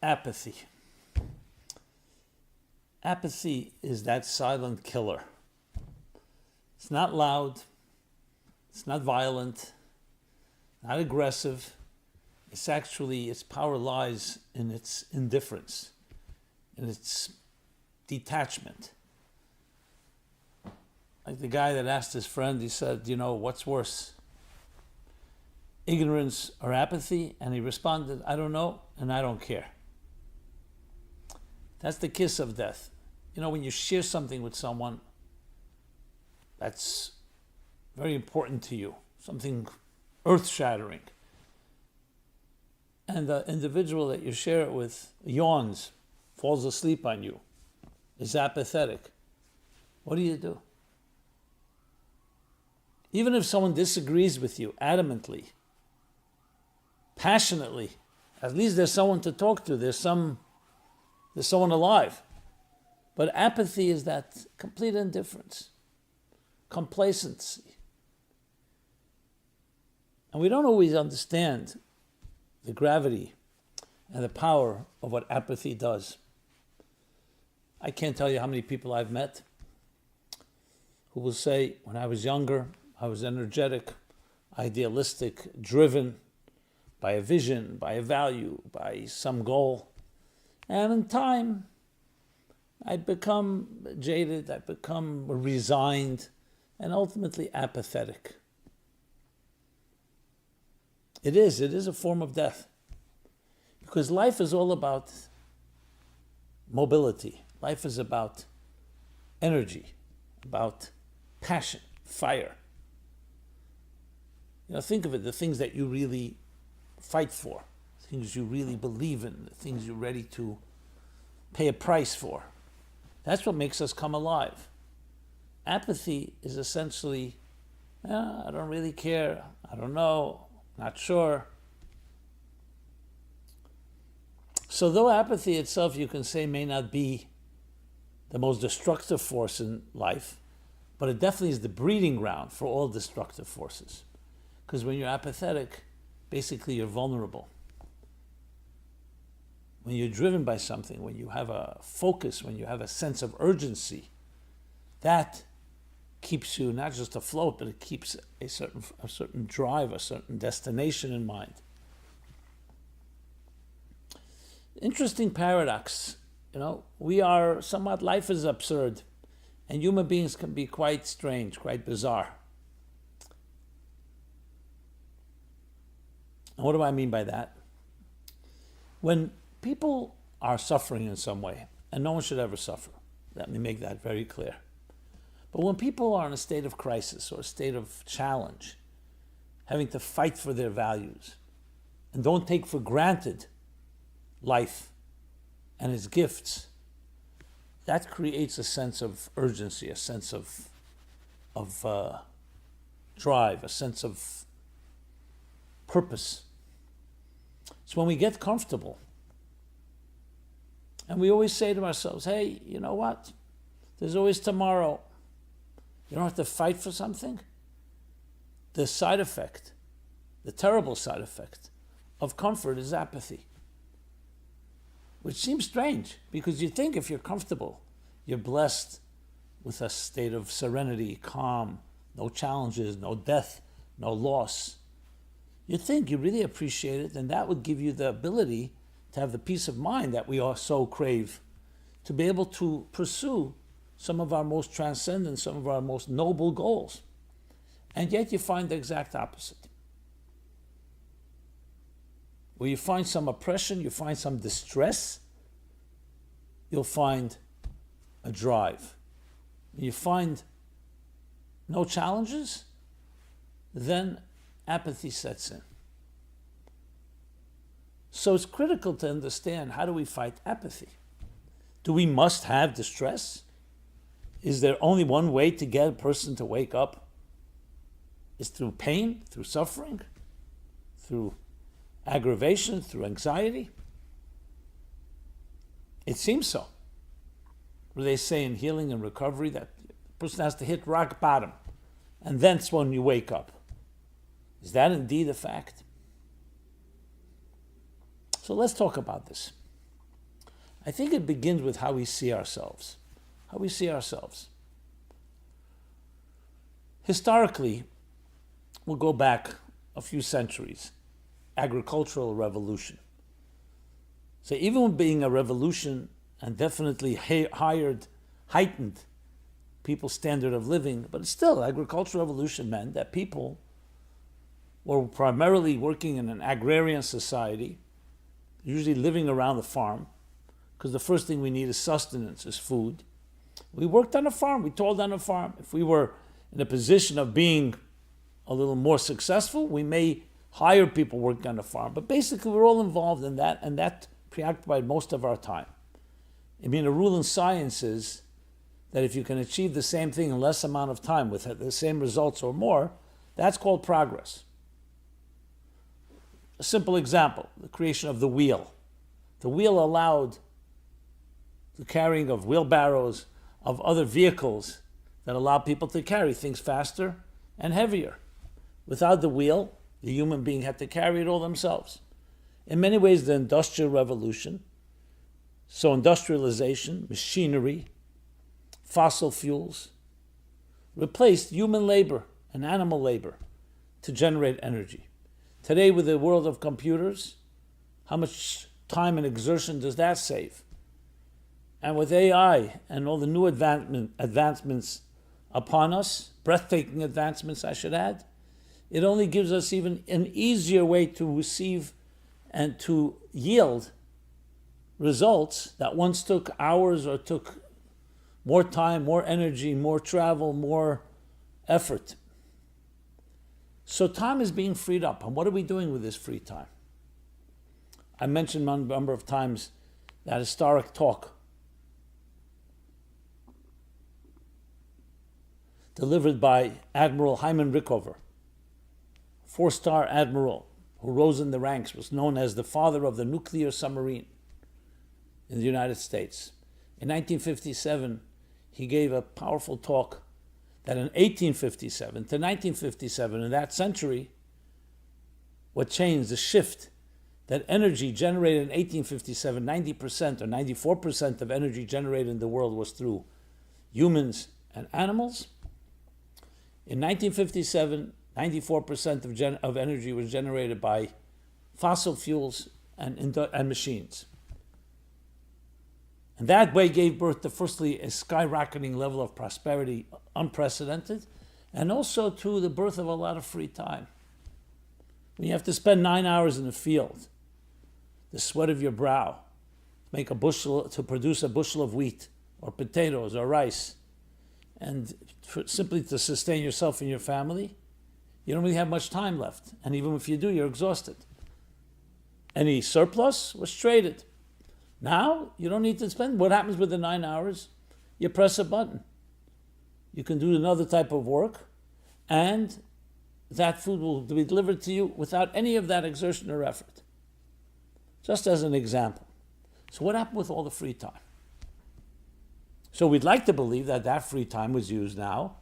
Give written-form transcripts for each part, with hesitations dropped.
Apathy. Apathy is that silent killer. It's not loud. It's not violent. Not aggressive. Its power lies in its indifference, in its detachment. Like the guy that asked his friend, he said, what's worse? Ignorance or apathy? And he responded, I don't know and I don't care. That's the kiss of death. When you share something with someone that's very important to you, something earth-shattering, and the individual that you share it with yawns, falls asleep on you, is apathetic, what do? Even if someone disagrees with you adamantly, passionately, at least there's someone to talk to, there's someone alive. But apathy is that complete indifference, complacency. And we don't always understand the gravity and the power of what apathy does. I can't tell you how many people I've met who will say, when I was younger, I was energetic, idealistic, driven by a vision, by a value, by some goal. And in time, I become jaded, I become resigned, and ultimately apathetic. It is a form of death. Because life is all about mobility. Life is about energy, about passion, fire. Think of it, the things that you really fight for, things you really believe in, the things you're ready to pay a price for. That's what makes us come alive. Apathy is essentially, I don't really care, I don't know, not sure. So though apathy itself, you can say, may not be the most destructive force in life, but it definitely is the breeding ground for all destructive forces. Because when you're apathetic, basically you're vulnerable. When you're driven by something, when you have a focus, when you have a sense of urgency, that keeps you not just afloat, but it keeps a certain drive, a certain destination in mind. Interesting paradox. We are somewhat, life is absurd, and human beings can be quite strange, quite bizarre. And what do I mean by that? When people are suffering in some way, and no one should ever suffer, let me make that very clear. But when people are in a state of crisis or a state of challenge, having to fight for their values, and don't take for granted life and its gifts, that creates a sense of urgency, a sense of drive, a sense of purpose. It's when we get comfortable and we always say to ourselves, hey, you know what? There's always tomorrow. You don't have to fight for something. The side effect, the terrible side effect of comfort is apathy. Which seems strange, because you think if you're comfortable, you're blessed with a state of serenity, calm, no challenges, no death, no loss. You think you really appreciate it, and that would give you the ability to have the peace of mind that we all so crave, to be able to pursue some of our most transcendent, some of our most noble goals. And yet you find the exact opposite. Where you find some oppression, you find some distress, you'll find a drive. When you find no challenges, then apathy sets in. So it's critical to understand, how do we fight apathy? Do we must have distress? Is there only one way to get a person to wake up? Is through pain, through suffering, through aggravation, through anxiety? It seems so. Where they say in healing and recovery that the person has to hit rock bottom, and that's when you wake up. Is that indeed a fact? So let's talk about this. I think it begins with how we see ourselves. How we see ourselves. Historically, we'll go back a few centuries. Agricultural revolution. So even being a revolution and definitely heightened people's standard of living, but still, agricultural revolution meant that people were primarily working in an agrarian society, usually living around the farm, because the first thing we need is sustenance, is food. We worked on a farm, we toiled on a farm. If we were in a position of being a little more successful, we may hire people working on the farm. But basically, we're all involved in that, and that preoccupied most of our time. I mean, the rule in science is that if you can achieve the same thing in less amount of time with the same results or more, that's called progress. A simple example, the creation of the wheel. The wheel allowed the carrying of wheelbarrows, of other vehicles that allow people to carry things faster and heavier. Without the wheel, the human being had to carry it all themselves. In many ways, the Industrial Revolution, so industrialization, machinery, fossil fuels, replaced human labor and animal labor to generate energy. Today, with the world of computers, how much time and exertion does that save? And with AI and all the new advancements upon us, breathtaking advancements, I should add, it only gives us even an easier way to receive and to yield results that once took hours or took more time, more energy, more travel, more effort. So time is being freed up. And what are we doing with this free time? I mentioned a number of times that historic talk delivered by Admiral Hyman Rickover, four-star admiral who rose in the ranks, was known as the father of the nuclear submarine in the United States. In 1957, he gave a powerful talk that in 1857 to 1957, in that century, what changed, the shift, that energy generated in 1857, 90% or 94% of energy generated in the world was through humans and animals. In 1957, 94% of energy was generated by fossil fuels and machines. And that way gave birth to, firstly, a skyrocketing level of prosperity, unprecedented, and also to the birth of a lot of free time. When you have to spend 9 hours in the field, the sweat of your brow, to produce a bushel of wheat or potatoes or rice, and simply to sustain yourself and your family, you don't really have much time left. And even if you do, you're exhausted. Any surplus was traded. Now, you don't need to spend. What happens with the 9 hours? You press a button. You can do another type of work, and that food will be delivered to you without any of that exertion or effort. Just as an example. So what happened with all the free time? So we'd like to believe that that free time was used now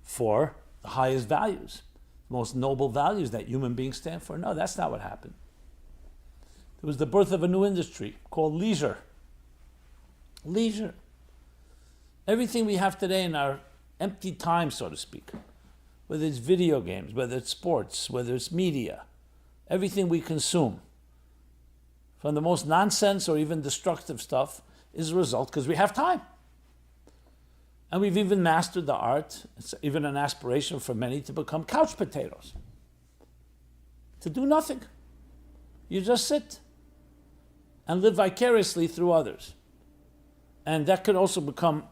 for the highest values, the most noble values that human beings stand for. No, that's not what happened. There was the birth of a new industry called leisure. Leisure. Everything we have today in our empty time, so to speak, whether it's video games, whether it's sports, whether it's media, everything we consume, from the most nonsense or even destructive stuff, is a result because we have time. And we've even mastered the art, it's even an aspiration for many, to become couch potatoes. To do nothing. You just sit and live vicariously through others. And that could also become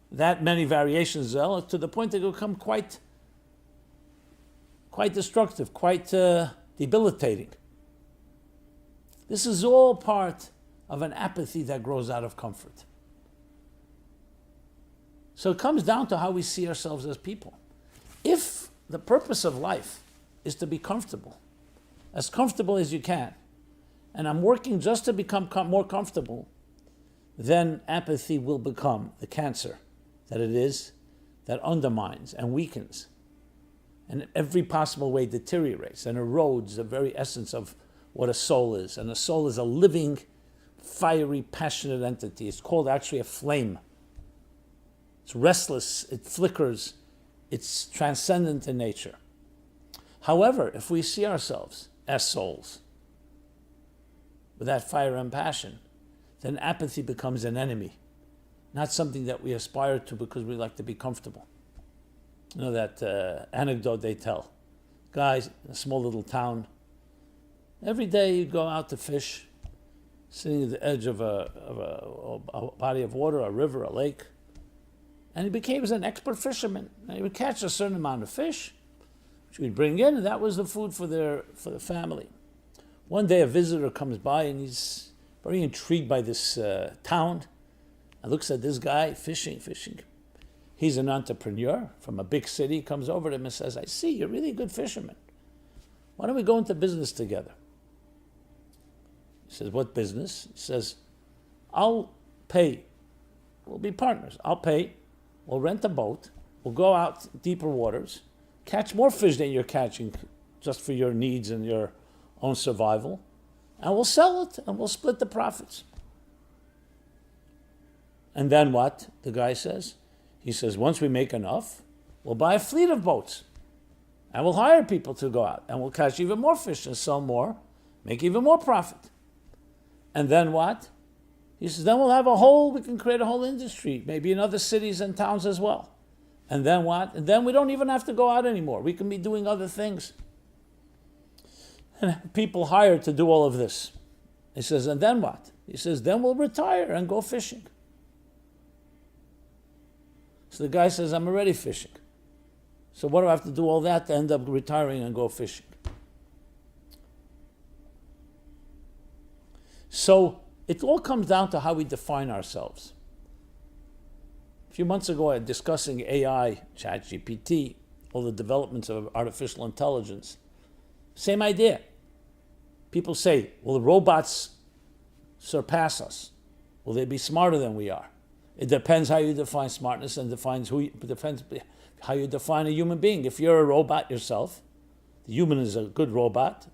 that many variations to the point that it will become quite destructive, quite debilitating. This is all part of an apathy that grows out of comfort. So it comes down to how we see ourselves as people. If the purpose of life is to be comfortable as you can, and I'm working just to become more comfortable, then apathy will become the cancer that it is, that undermines and weakens, and in every possible way deteriorates and erodes the very essence of what a soul is. And a soul is a living fiery, passionate entity. It's called actually a flame. It's restless, it flickers, it's transcendent in nature. However, if we see ourselves as souls with that fire and passion, then apathy becomes an enemy, not something that we aspire to because we like to be comfortable. You know that anecdote they tell. Guys in a small little town, every day you go out to fish, sitting at the edge of a body of water, a river, a lake, and he became an expert fisherman. And he would catch a certain amount of fish, which we'd bring in, and that was the food for the family. One day a visitor comes by and he's very intrigued by this town and looks at this guy fishing. He's an entrepreneur from a big city, comes over to him and says, I see, you're really a good fisherman. Why don't we go into business together? He says, what business? He says, I'll pay. We'll be partners. I'll pay. We'll rent a boat. We'll go out deeper waters, catch more fish than you're catching just for your needs and your own survival, and we'll sell it and we'll split the profits. And then what? The guy says. He says, once we make enough, we'll buy a fleet of boats and we'll hire people to go out and we'll catch even more fish and sell more, make even more profit. And then what? He says, then we can create a whole industry, maybe in other cities and towns as well. And then what? And then we don't even have to go out anymore. We can be doing other things. And people hired to do all of this. He says, and then what? He says, then we'll retire and go fishing. So the guy says, I'm already fishing. So what do I have to do all that to end up retiring and go fishing? So it all comes down to how we define ourselves. A few months ago, I was discussing AI, ChatGPT, all the developments of artificial intelligence. Same idea. People say, will the robots surpass us? Will they be smarter than we are? It depends how you define smartness and depends how you define a human being. If you're a robot yourself, the human is a good robot,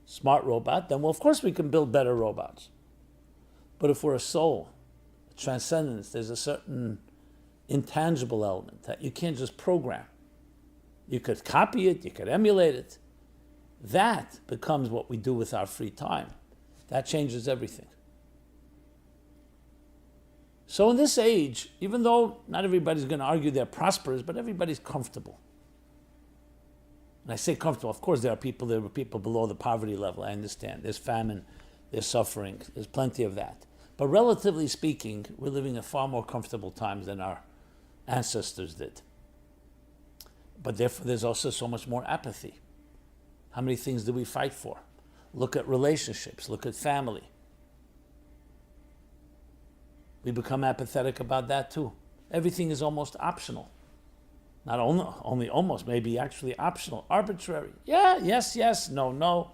smart robot, then well, of course we can build better robots. But if we're a soul, a transcendence, there's a certain intangible element that you can't just program. You could copy it, you could emulate it. That becomes what we do with our free time. That changes everything. So in this age, even though not everybody's going to argue they're prosperous, but everybody's comfortable. And I say comfortable, of course there are people below the poverty level, I understand. There's famine, there's suffering, there's plenty of that. But relatively speaking, we're living in far more comfortable times than our ancestors did. But therefore there's also so much more apathy. How many things do we fight for? Look at relationships, look at family. We become apathetic about that too. Everything is almost optional. Not only almost, maybe actually optional, arbitrary. Yeah, yes, no.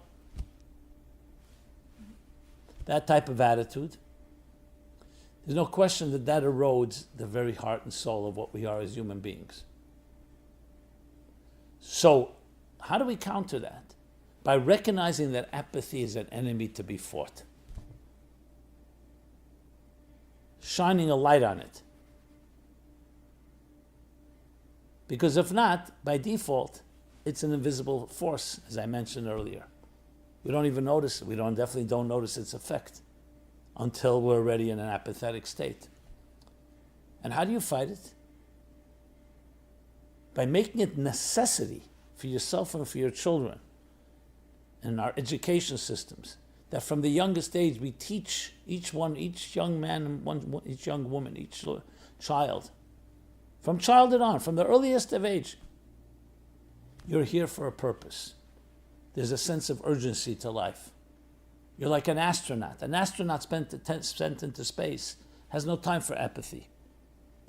That type of attitude. There's no question that erodes the very heart and soul of what we are as human beings. So, how do we counter that? By recognizing that apathy is an enemy to be fought. Shining a light on it. Because if not, by default, it's an invisible force, as I mentioned earlier. We don't even notice it. We definitely don't notice its effect until we're already in an apathetic state. And how do you fight it? By making it necessity for yourself and for your children and our education systems, that from the youngest age we teach each young man and each young woman, each child, from childhood on, from the earliest of age, you're here for a purpose. There's a sense of urgency to life. You're like an astronaut. An astronaut sent into space has no time for apathy.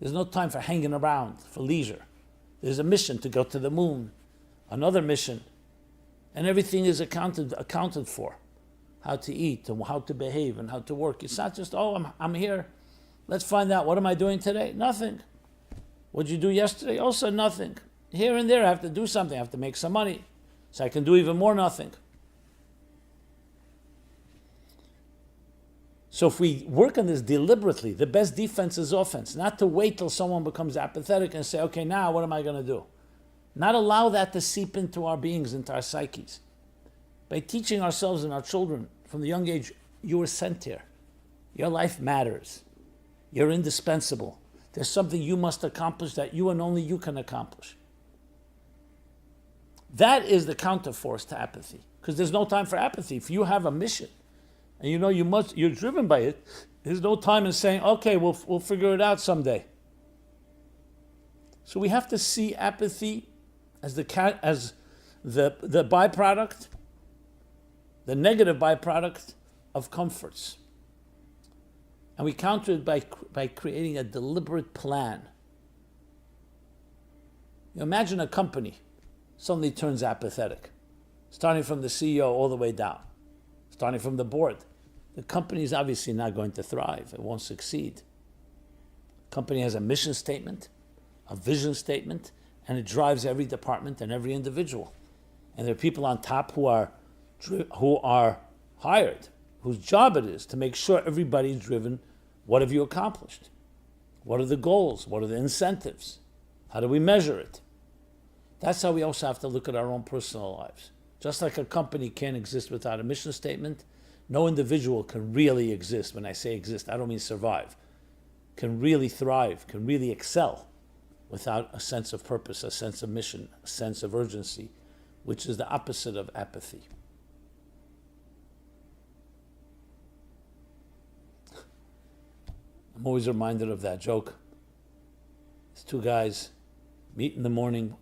There's no time for hanging around, for leisure. There's a mission to go to the moon, another mission, and everything is accounted for. How to eat and how to behave and how to work. It's not just, I'm here. Let's find out, what am I doing today? Nothing. What did you do yesterday? Also nothing. Here and there I have to do something. I have to make some money. So I can do even more nothing. So if we work on this deliberately, the best defense is offense. Not to wait till someone becomes apathetic and say, okay, now what am I going to do? Not allow that to seep into our beings, into our psyches. By teaching ourselves and our children from the young age, you were sent here. Your life matters. You're indispensable. There's something you must accomplish that you and only you can accomplish. That is the counterforce to apathy, because there's no time for apathy. If you have a mission and you know you're driven by it, there's no time in saying, okay, we'll figure it out someday. So we have to see apathy as the byproduct, the negative byproduct of comforts. And we counter it by creating a deliberate plan. You imagine a company suddenly turns apathetic, starting from the CEO all the way down, starting from the board. The company is obviously not going to thrive. It won't succeed. The company has a mission statement, a vision statement, and it drives every department and every individual. And there are people on top who are hired, whose job it is to make sure everybody's driven. What have you accomplished? What are the goals? What are the incentives? How do we measure it? That's how we also have to look at our own personal lives. Just like a company can't exist without a mission statement, no individual can really exist. When I say exist, I don't mean survive. Can really thrive, can really excel without a sense of purpose, a sense of mission, a sense of urgency, which is the opposite of apathy. I'm always reminded of that joke. These two guys meet in the morning.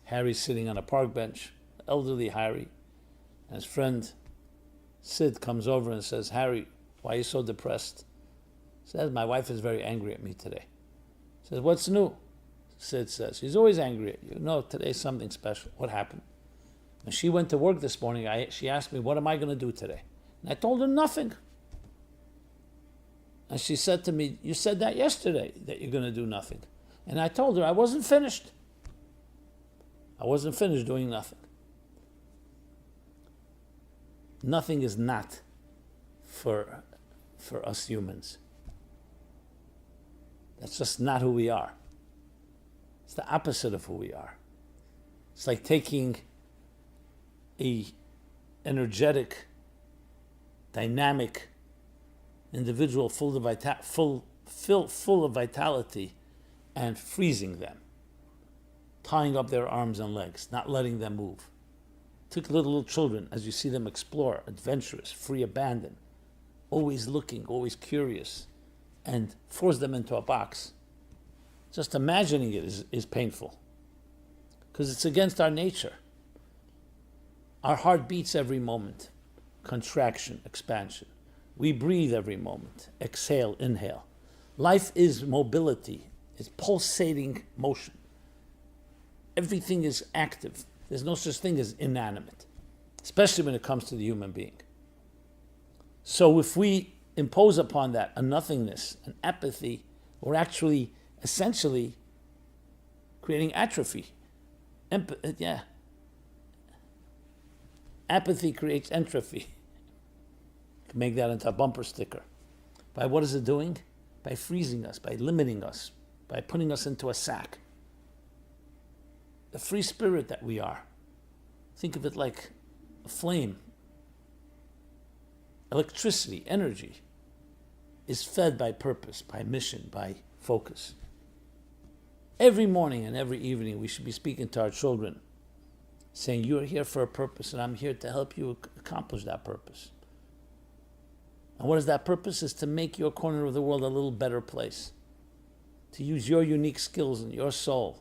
Harry's sitting on a park bench, elderly Harry, and his friend Sid comes over and says, Harry, why are you so depressed? He says, my wife is very angry at me today. He says, what's new? Sid says, she's always angry at you. No, today's something special. What happened? When she went to work this morning, she asked me, what am I going to do today? And I told her nothing. And she said to me, you said that yesterday, that you're going to do nothing. And I told her I wasn't finished. I wasn't finished doing nothing. Nothing is not for us humans. That's just not who we are. It's the opposite of who we are. It's like taking a energetic, dynamic individual full of vitality and freezing them, tying up their arms and legs, not letting them move. Take little children as you see them explore, adventurous, free, abandon, always looking, always curious, and force them into a box. Just imagining it is painful, because it's against our nature. Our heart beats every moment, contraction, expansion. We breathe every moment, exhale, inhale. Life is mobility, it's pulsating motion. Everything is active. There's no such thing as inanimate, especially when it comes to the human being. So if we impose upon that a nothingness, an apathy, we're actually essentially creating atrophy. Apathy creates entropy. You can make that into a bumper sticker. By what is it doing? By freezing us, by limiting us, by putting us into a sack. The free spirit that we are. Think of it like a flame. Electricity, energy, is fed by purpose, by mission, by focus. Every morning and every evening we should be speaking to our children, saying, you are here for a purpose and I'm here to help you accomplish that purpose. And what is that purpose? Is to make your corner of the world a little better place. To use your unique skills and your soul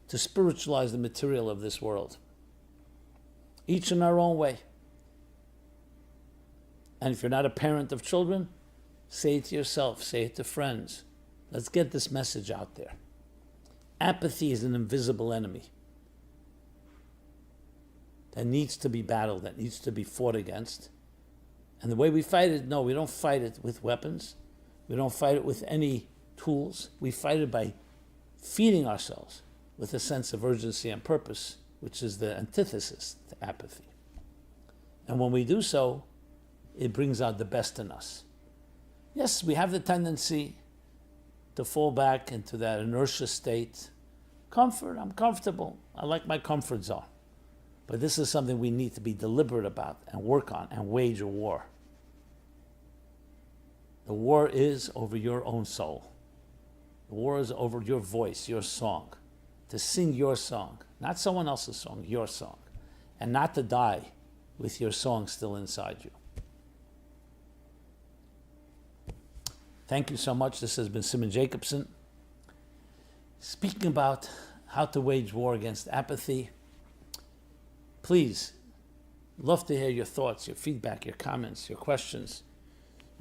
to spiritualize the material of this world. Each in our own way. And if you're not a parent of children, say it to yourself, say it to friends. Let's get this message out there. Apathy is an invisible enemy that needs to be battled, that needs to be fought against. And the way we fight it, no, we don't fight it with weapons. We don't fight it with any tools. We fight it by feeding ourselves with a sense of urgency and purpose, which is the antithesis to apathy. And when we do so, it brings out the best in us. Yes, we have the tendency to fall back into that inertia state. Comfort, I'm comfortable. I like my comfort zone. But this is something we need to be deliberate about and work on and wage a war. The war is over your own soul. The war is over your voice, your song. To sing your song, not someone else's song, your song. And not to die with your song still inside you. Thank you so much. This has been Simon Jacobson speaking about how to wage war against apathy. Please, love to hear your thoughts, your feedback, your comments, your questions.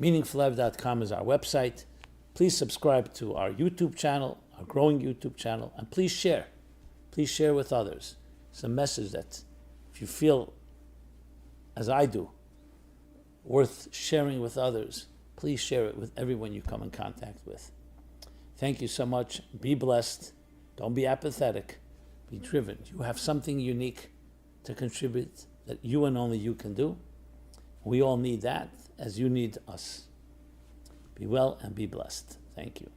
meaningfullife.com is our website. Please subscribe to our YouTube channel, our growing YouTube channel, and please share. Please share with others. It's a message that, if you feel, as I do, worth sharing with others, please share it with everyone you come in contact with. Thank you so much. Be blessed. Don't be apathetic. Be driven. You have something unique to contribute that you and only you can do. We all need that as you need us. Be well and be blessed. Thank you.